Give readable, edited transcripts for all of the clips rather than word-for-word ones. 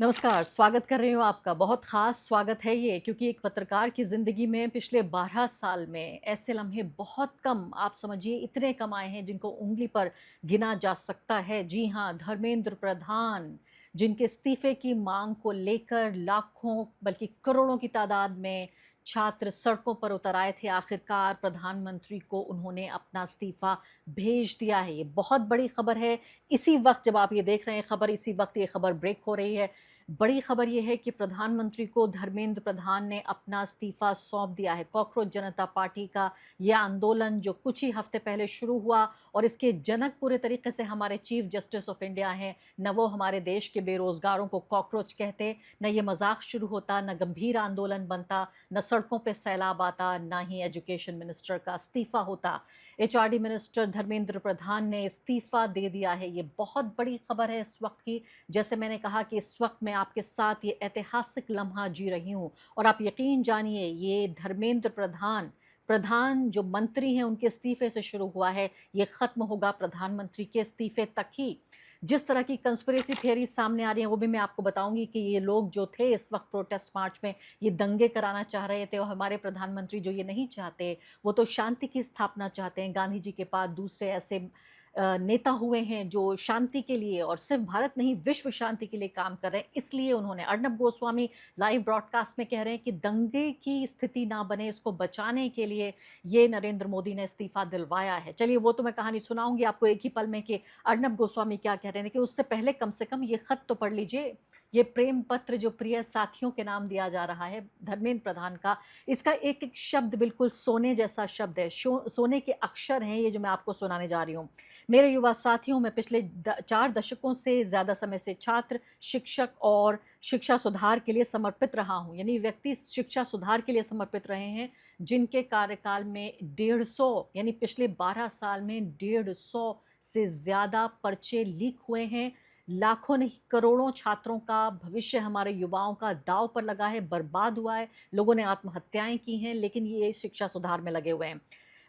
नमस्कार, स्वागत कर रही हूँ आपका। बहुत ख़ास स्वागत है ये क्योंकि एक पत्रकार की ज़िंदगी में पिछले 12 साल में ऐसे लम्हे बहुत कम, आप समझिए इतने कम आए हैं जिनको उँगली पर गिना जा सकता है। जी हाँ, धर्मेंद्र प्रधान, जिनके इस्तीफ़े की माँग को लेकर लाखों बल्कि करोड़ों की तादाद में छात्र सड़कों पर उतर आए थे। आखिरकार प्रधानमंत्री को उन्होंने अपना इस्तीफ़ा भेज दिया है। ये बहुत बड़ी खबर है। इसी वक़्त जब आप ये देख रहे हैं खबर, इसी वक़्त ये खबर ब्रेक हो रही है। बड़ी खबर ये है कि प्रधानमंत्री को धर्मेंद्र प्रधान ने अपना इस्तीफा सौंप दिया है। कॉकरोच जनता पार्टी का ये आंदोलन जो कुछ ही हफ्ते पहले शुरू हुआ और इसके जनक पूरे तरीके से हमारे चीफ जस्टिस ऑफ इंडिया हैं। न वो हमारे देश के बेरोजगारों को कॉकरोच कहते, न ये मजाक शुरू होता, न गंभीर आंदोलन बनता, न सड़कों पे सैलाब आता, न ही एजुकेशन मिनिस्टर का इस्तीफा होता। एचआरडी मिनिस्टर धर्मेंद्र प्रधान ने इस्तीफा दे दिया है। ये बहुत बड़ी खबर है इस वक्त की। जैसे मैंने कहा कि इस वक्त मैं आपके साथ ये ऐतिहासिक लम्हा जी रही हूँ और आप यकीन जानिए ये धर्मेंद्र प्रधान प्रधान जो मंत्री हैं उनके इस्तीफे से शुरू हुआ है, ये खत्म होगा प्रधानमंत्री के इस्तीफे तक ही। जिस तरह की कंस्पिरेसी थियरी सामने आ रही हैं वो भी मैं आपको बताऊंगी कि ये लोग जो थे इस वक्त प्रोटेस्ट मार्च में, ये दंगे कराना चाह रहे थे और हमारे प्रधानमंत्री जो ये नहीं चाहते, वो तो शांति की स्थापना चाहते हैं। गांधी जी के बाद दूसरे ऐसे नेता हुए हैं जो शांति के लिए और सिर्फ भारत नहीं विश्व शांति के लिए काम कर रहे हैं। इसलिए उन्होंने, अर्नब गोस्वामी लाइव ब्रॉडकास्ट में कह रहे हैं कि दंगे की स्थिति ना बने, इसको बचाने के लिए ये नरेंद्र मोदी ने इस्तीफा दिलवाया है। चलिए वो तो मैं कहानी सुनाऊंगी आपको एक ही पल में कि अर्नब गोस्वामी क्या कह रहे हैं। कि उससे पहले कम से कम ये खत तो पढ़ लीजिए, ये प्रेम पत्र जो प्रिय साथियों के नाम दिया जा रहा है धर्मेंद्र प्रधान का, इसका एक एक शब्द बिल्कुल सोने जैसा शब्द है। सोने के अक्षर हैं ये जो मैं आपको सुनाने जा रही हूँ। मेरे युवा साथियों में पिछले 4 दशकों से ज़्यादा समय से छात्र, शिक्षक और शिक्षा सुधार के लिए समर्पित रहा हूँ। यानी व्यक्ति शिक्षा सुधार के लिए समर्पित रहे हैं, जिनके कार्यकाल में 150, यानी पिछले 12 साल में 150 से ज़्यादा पर्चे लीक हुए हैं। लाखों नहीं करोड़ों छात्रों का भविष्य, हमारे युवाओं का दांव पर लगा है, बर्बाद हुआ है। लोगों ने आत्महत्याएं की हैं, लेकिन ये शिक्षा सुधार में लगे हुए हैं।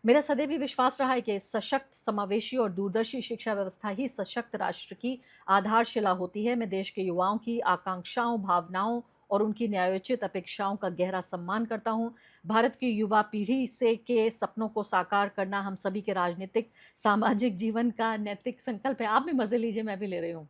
मेरा सदैव ही विश्वास रहा है कि सशक्त, समावेशी और दूरदर्शी शिक्षा व्यवस्था ही सशक्त राष्ट्र की आधारशिला होती है। मैं देश के युवाओं की आकांक्षाओं, भावनाओं और उनकी न्यायोचित अपेक्षाओं का गहरा सम्मान करता हूँ। भारत की युवा पीढ़ी से के सपनों को साकार करना हम सभी के राजनीतिक, सामाजिक जीवन का नैतिक संकल्प है। आप भी मजे लीजिए, मैं भी ले रही हूँ।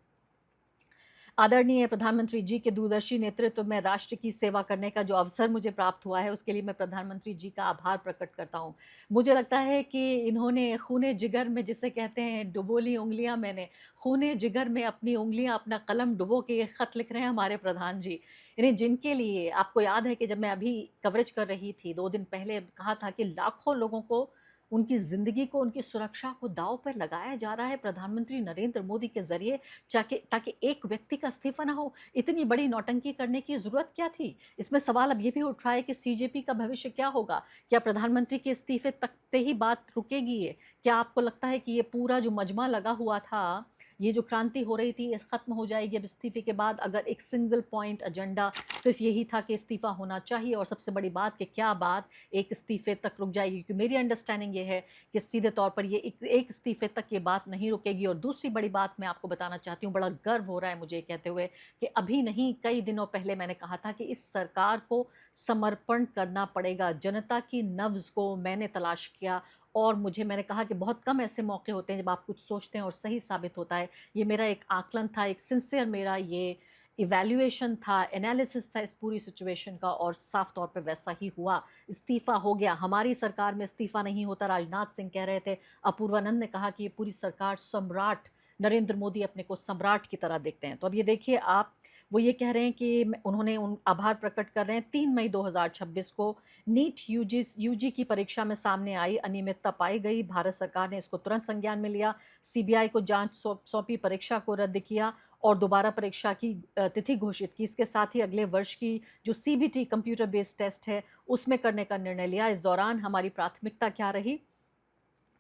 आदरणीय प्रधानमंत्री जी के दूरदर्शी नेतृत्व में राष्ट्र की सेवा करने का जो अवसर मुझे प्राप्त हुआ है, उसके लिए मैं प्रधानमंत्री जी का आभार प्रकट करता हूँ। मुझे लगता है कि इन्होंने खूने जिगर में, जिसे कहते हैं डुबो ली उँगलियाँ मैंने, खूने जिगर में अपनी उँगलियाँ, अपना कलम डुबो के ये खत लिख रहे हैं हमारे प्रधान जी। यानी जिनके लिए, आपको याद है कि जब मैं अभी कवरेज कर रही थी 2 दिन पहले, कहा था कि लाखों लोगों को, उनकी ज़िंदगी को, उनकी सुरक्षा को दाँव पर लगाया जा रहा है प्रधानमंत्री नरेंद्र मोदी के ज़रिए, चाकि ताकि एक व्यक्ति का इस्तीफ़ा ना हो। इतनी बड़ी नौटंकी करने की ज़रूरत क्या थी? इसमें सवाल अब ये भी उठ रहा है कि सीजेपी का भविष्य क्या होगा? क्या प्रधानमंत्री के इस्तीफ़े तक पे ही बात रुकेगी ये? क्या आपको लगता है कि ये पूरा जो मजमा लगा हुआ था, ये जो क्रांति हो रही थी, ये ख़त्म हो जाएगी अब इस्तीफ़े के बाद? अगर एक सिंगल पॉइंट एजेंडा सिर्फ़ यही था कि इस्तीफ़ा होना चाहिए और सबसे बड़ी बात कि क्या बात एक इस्तीफ़े तक रुक जाएगी? क्योंकि मेरी अंडरस्टैंडिंग ये है कि सीधे तौर पर ये एक इस्तीफ़े तक ये बात नहीं रुकेगी। और दूसरी बड़ी बात मैं आपको बताना चाहती हूँ, बड़ा गर्व हो रहा है मुझे ये कहते हुए कि अभी नहीं, कई दिनों पहले मैंने कहा था कि इस सरकार को समर्पण करना पड़ेगा। जनता की नब्ज़ को मैंने तलाश किया और मैंने कहा कि बहुत कम ऐसे मौके होते हैं जब आप कुछ सोचते हैं और सही साबित होता है। ये मेरा एक आकलन था, एक सिंसियर मेरा ये इवैल्यूएशन था, एनालिसिस था इस पूरी सिचुएशन का, और साफ तौर पे वैसा ही हुआ। इस्तीफ़ा हो गया। हमारी सरकार में इस्तीफ़ा नहीं होता। राजनाथ सिंह कह रहे थे, अपूर्वानंद ने कहा कि ये पूरी सरकार सम्राट, नरेंद्र मोदी अपने को सम्राट की तरह देखते हैं। तो अब ये देखिए आप, वो ये कह रहे हैं कि उन्होंने उन आभार प्रकट कर रहे हैं। 3 मई 2026 को नीट यूजी की परीक्षा में सामने आई अनियमितता पाई गई। भारत सरकार ने इसको तुरंत संज्ञान में लिया, सीबीआई को जांच सौंपी, परीक्षा को रद्द किया और दोबारा परीक्षा की तिथि घोषित की। इसके साथ ही अगले वर्ष की जो सीबीटी कंप्यूटर बेस्ड टेस्ट है, उसमें करने का निर्णय लिया। इस दौरान हमारी प्राथमिकता क्या रही?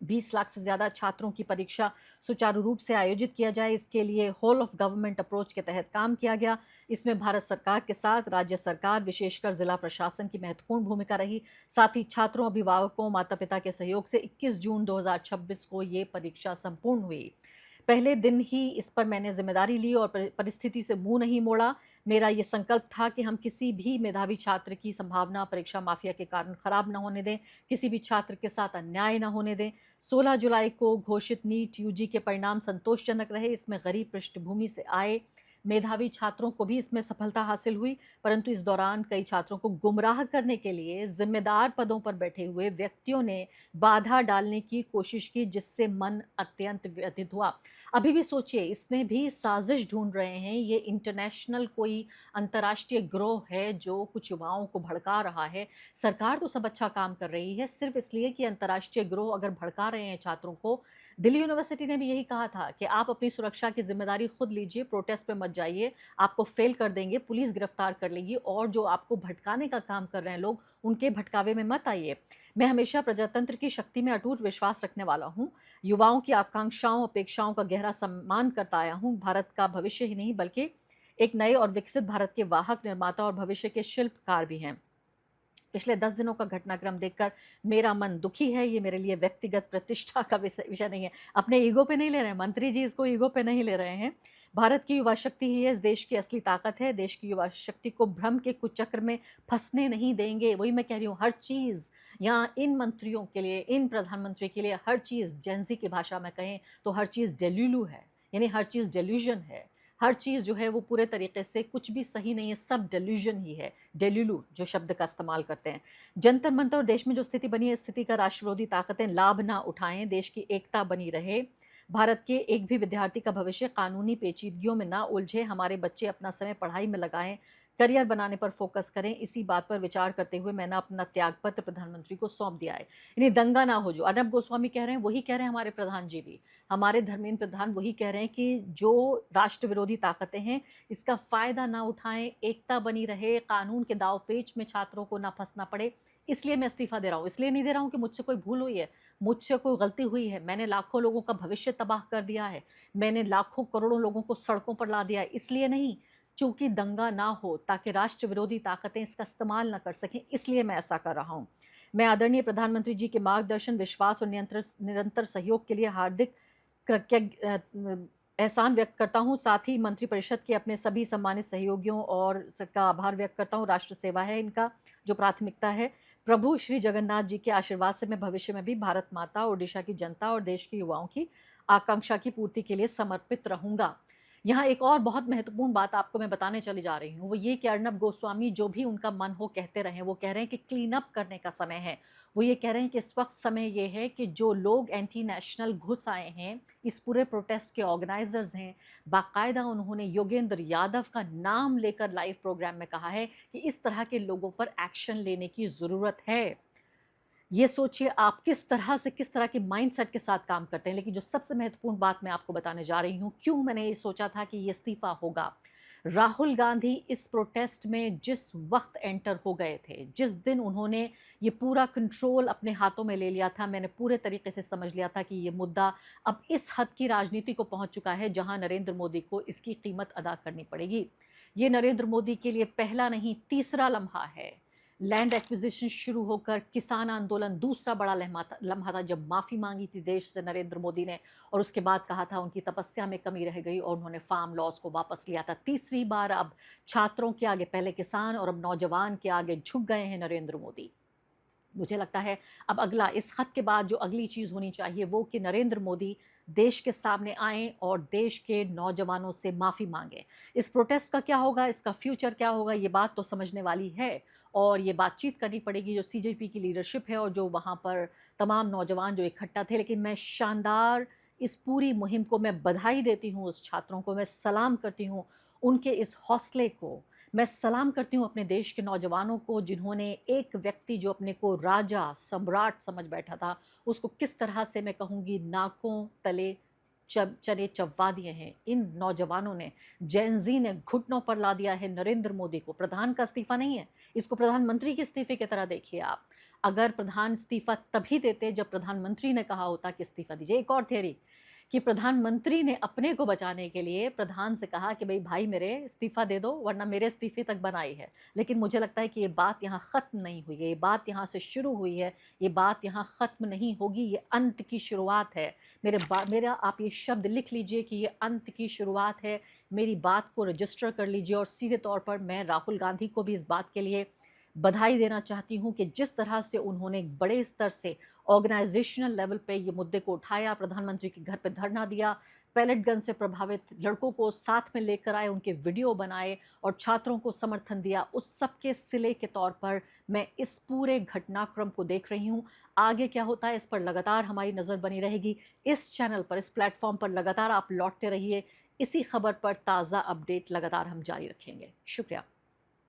20 लाख से ज़्यादा छात्रों की परीक्षा सुचारू रूप से आयोजित किया जाए, इसके लिए होल ऑफ गवर्नमेंट अप्रोच के तहत काम किया गया। इसमें भारत सरकार के साथ राज्य सरकार, विशेषकर जिला प्रशासन की महत्वपूर्ण भूमिका रही। साथ ही छात्रों, अभिभावकों, माता पिता के सहयोग से 21 जून 2026 को ये परीक्षा संपूर्ण हुई। पहले दिन ही इस पर मैंने जिम्मेदारी ली और परिस्थिति से मुंह नहीं मोड़ा। मेरा ये संकल्प था कि हम किसी भी मेधावी छात्र की संभावना परीक्षा माफिया के कारण खराब न होने दें, किसी भी छात्र के साथ अन्याय न होने दें। 16 जुलाई को घोषित नीट यूजी के परिणाम संतोषजनक रहे। इसमें गरीब पृष्ठभूमि से आए मेधावी छात्रों को भी इसमें सफलता हासिल हुई, परंतु इस दौरान कई छात्रों को गुमराह करने के लिए जिम्मेदार पदों पर बैठे हुए व्यक्तियों ने बाधा डालने की कोशिश की, जिससे मन अत्यंत व्यथित हुआ। अभी भी सोचिए, इसमें भी साजिश ढूंढ रहे हैं। ये इंटरनेशनल कोई अंतर्राष्ट्रीय गिरोह है जो कुछ युवाओं को भड़का रहा है। सरकार तो सब अच्छा काम कर रही है, सिर्फ इसलिए कि अंतर्राष्ट्रीय गिरोह अगर भड़का रहे हैं छात्रों को। दिल्ली यूनिवर्सिटी ने भी यही कहा था कि आप अपनी सुरक्षा की जिम्मेदारी खुद लीजिए, प्रोटेस्ट पे मत जाइए, आपको फेल कर देंगे, पुलिस गिरफ्तार कर लेगी, और जो आपको भटकाने का काम कर रहे हैं लोग, उनके भटकावे में मत आइए। मैं हमेशा प्रजातंत्र की शक्ति में अटूट विश्वास रखने वाला हूँ, युवाओं की आकांक्षाओं अपेक्षाओं का गहरा सम्मान करता आया हूँ। भारत का भविष्य ही नहीं बल्कि एक नए और विकसित भारत के वाहक, निर्माता और भविष्य के शिल्पकार भी हैं। पिछले 10 दिनों का घटनाक्रम देखकर मेरा मन दुखी है। ये मेरे लिए व्यक्तिगत प्रतिष्ठा का विषय नहीं है। अपने ईगो पे नहीं ले रहे हैं मंत्री जी, इसको ईगो पे नहीं ले रहे हैं। भारत की युवा शक्ति ही है इस देश की असली ताकत है। देश की युवा शक्ति को भ्रम के कुचक्र में फंसने नहीं देंगे। वही मैं कह रही हूँ, हर चीज़ यहाँ इन मंत्रियों के लिए, इन प्रधानमंत्री के लिए हर चीज़, जेंजी की भाषा में कहें तो हर चीज़ डेल्यूलू है, यानी हर चीज़ डेल्यूजन है। हर चीज़ जो है वो पूरे तरीके से कुछ भी सही नहीं है, सब डेल्यूजन ही है। डेल्यूलू जो शब्द का इस्तेमाल करते हैं। जंतर मंतर और देश में जो स्थिति बनी है, स्थिति का राष्ट्र विरोधी ताकतें लाभ ना उठाएं, देश की एकता बनी रहे, भारत के एक भी विद्यार्थी का भविष्य कानूनी पेचीदगियों में ना उलझे, हमारे बच्चे अपना समय पढ़ाई में लगाएं, करियर बनाने पर फोकस करें। इसी बात पर विचार करते हुए मैंने अपना त्यागपत्र प्रधानमंत्री को सौंप दिया है। यानी दंगा ना हो, जो अर्नब गोस्वामी कह रहे हैं वही कह रहे हैं हमारे प्रधान जी भी, हमारे धर्मेंद्र प्रधान वही कह रहे हैं कि जो राष्ट्र विरोधी ताकतें हैं इसका फायदा ना उठाएं, एकता बनी रहे, कानून के दाव पेच में छात्रों को ना फंसना पड़े। इसलिए मैं इस्तीफा दे रहा हूँ। इसलिए नहीं दे रहा हूँ कि मुझसे कोई भूल हुई है, मुझसे कोई गलती हुई है, मैंने लाखों लोगों का भविष्य तबाह कर दिया है, मैंने लाखों करोड़ों लोगों को सड़कों पर ला दिया है। इसलिए नहीं, चूंकि दंगा ना हो, ताकि राष्ट्र विरोधी ताकतें इसका इस्तेमाल ना कर सकें, इसलिए मैं ऐसा कर रहा हूँ। मैं आदरणीय प्रधानमंत्री जी के मार्गदर्शन, विश्वास और निरंतर सहयोग के लिए हार्दिक एहसान व्यक्त करता हूँ। साथ ही मंत्रिपरिषद के अपने सभी सम्मानित सहयोगियों और सबका आभार व्यक्त करता हूँ। राष्ट्र सेवा है इनका जो प्राथमिकता है। प्रभु श्री जगन्नाथ जी के आशीर्वाद से मैं भविष्य में भी भारत माता, ओडिशा की जनता और देश के युवाओं की आकांक्षा की पूर्ति के लिए समर्पित रहूंगा। यहाँ एक और बहुत महत्वपूर्ण बात आपको मैं बताने चली जा रही हूँ, वो ये कि अर्नब गोस्वामी जो भी उनका मन हो कहते रहे, वो कह रहे हैं कि क्लीन अप करने का समय है। वो ये कह रहे हैं कि इस वक्त समय ये है कि जो लोग एंटी नेशनल घुस आए हैं, इस पूरे प्रोटेस्ट के ऑर्गेनाइजर्स हैं, बाकायदा उन्होंने योगेंद्र यादव का नाम लेकर लाइव प्रोग्राम में कहा है कि इस तरह के लोगों पर एक्शन लेने की ज़रूरत है। ये सोचिए आप किस तरह के माइंडसेट के साथ काम करते हैं। लेकिन जो सबसे महत्वपूर्ण बात मैं आपको बताने जा रही हूँ, क्यों मैंने ये सोचा था कि ये इस्तीफा होगा। राहुल गांधी इस प्रोटेस्ट में जिस वक्त एंटर हो गए थे, जिस दिन उन्होंने ये पूरा कंट्रोल अपने हाथों में ले लिया था, मैंने पूरे तरीके से समझ लिया था कि ये मुद्दा अब इस हद की राजनीति को पहुंच चुका है जहां नरेंद्र मोदी को इसकी कीमत अदा करनी पड़ेगी। ये नरेंद्र मोदी के लिए पहला नहीं, तीसरा लम्हा है। लैंड एक्विजिशन शुरू होकर किसान आंदोलन दूसरा बड़ा लम्हा था, जब माफ़ी मांगी थी देश से नरेंद्र मोदी ने, और उसके बाद कहा था उनकी तपस्या में कमी रह गई और उन्होंने फार्म लॉज को वापस लिया था। तीसरी बार अब छात्रों के आगे पहले किसान और अब नौजवान के आगे झुक गए हैं नरेंद्र मोदी। मुझे लगता है अब अगला, इस खत के बाद जो अगली चीज़ होनी चाहिए वो कि नरेंद्र मोदी देश के सामने आएँ और देश के नौजवानों से माफ़ी मांगें। इस प्रोटेस्ट का क्या होगा, इसका फ्यूचर क्या होगा, ये बात तो समझने वाली है और ये बातचीत करनी पड़ेगी जो सीजेपी की लीडरशिप है और जो वहाँ पर तमाम नौजवान जो इकट्ठा थे। लेकिन मैं शानदार इस पूरी मुहिम को मैं बधाई देती हूँ, उस छात्रों को मैं सलाम करती हूँ, उनके इस हौसले को मैं सलाम करती हूँ, अपने देश के नौजवानों को जिन्होंने एक व्यक्ति जो अपने को राजा सम्राट समझ बैठा था, उसको किस तरह से मैं कहूँगी नाकों तले चने चबवा दिए हैं। इन नौजवानों ने, जेनजी ने घुटनों पर ला दिया है नरेंद्र मोदी को। प्रधान का इस्तीफा नहीं है, इसको प्रधानमंत्री के इस्तीफे की तरह देखिए आप। अगर प्रधान इस्तीफा तभी देते जब प्रधानमंत्री ने कहा होता कि इस्तीफा दीजिए। एक और थ्योरी कि प्रधानमंत्री ने अपने को बचाने के लिए प्रधान से कहा कि भाई मेरे इस्तीफा दे दो वरना मेरे इस्तीफे तक बनाई है। लेकिन मुझे लगता है कि ये बात यहाँ ख़त्म नहीं हुई है, ये बात यहाँ से शुरू हुई है, ये बात यहाँ ख़त्म नहीं होगी, ये अंत की शुरुआत है। मेरा आप ये शब्द लिख लीजिए कि ये अंत की शुरुआत है। मेरी बात को रजिस्टर कर लीजिए। और सीधे तौर पर मैं राहुल गांधी को भी इस बात के लिए बधाई देना चाहती हूँ कि जिस तरह से उन्होंने एक बड़े स्तर से ऑर्गेनाइजेशनल लेवल पे ये मुद्दे को उठाया, प्रधानमंत्री के घर पे धरना दिया, पैलेट गन से प्रभावित लड़कों को साथ में लेकर आए, उनके वीडियो बनाए और छात्रों को समर्थन दिया, उस सब के सिले के तौर पर मैं इस पूरे घटनाक्रम को देख रही हूँ। आगे क्या होता है इस पर लगातार हमारी नज़र बनी रहेगी। इस चैनल पर, इस प्लेटफॉर्म पर लगातार आप लौटते रहिए। इसी खबर पर ताज़ा अपडेट लगातार हम जारी रखेंगे। शुक्रिया।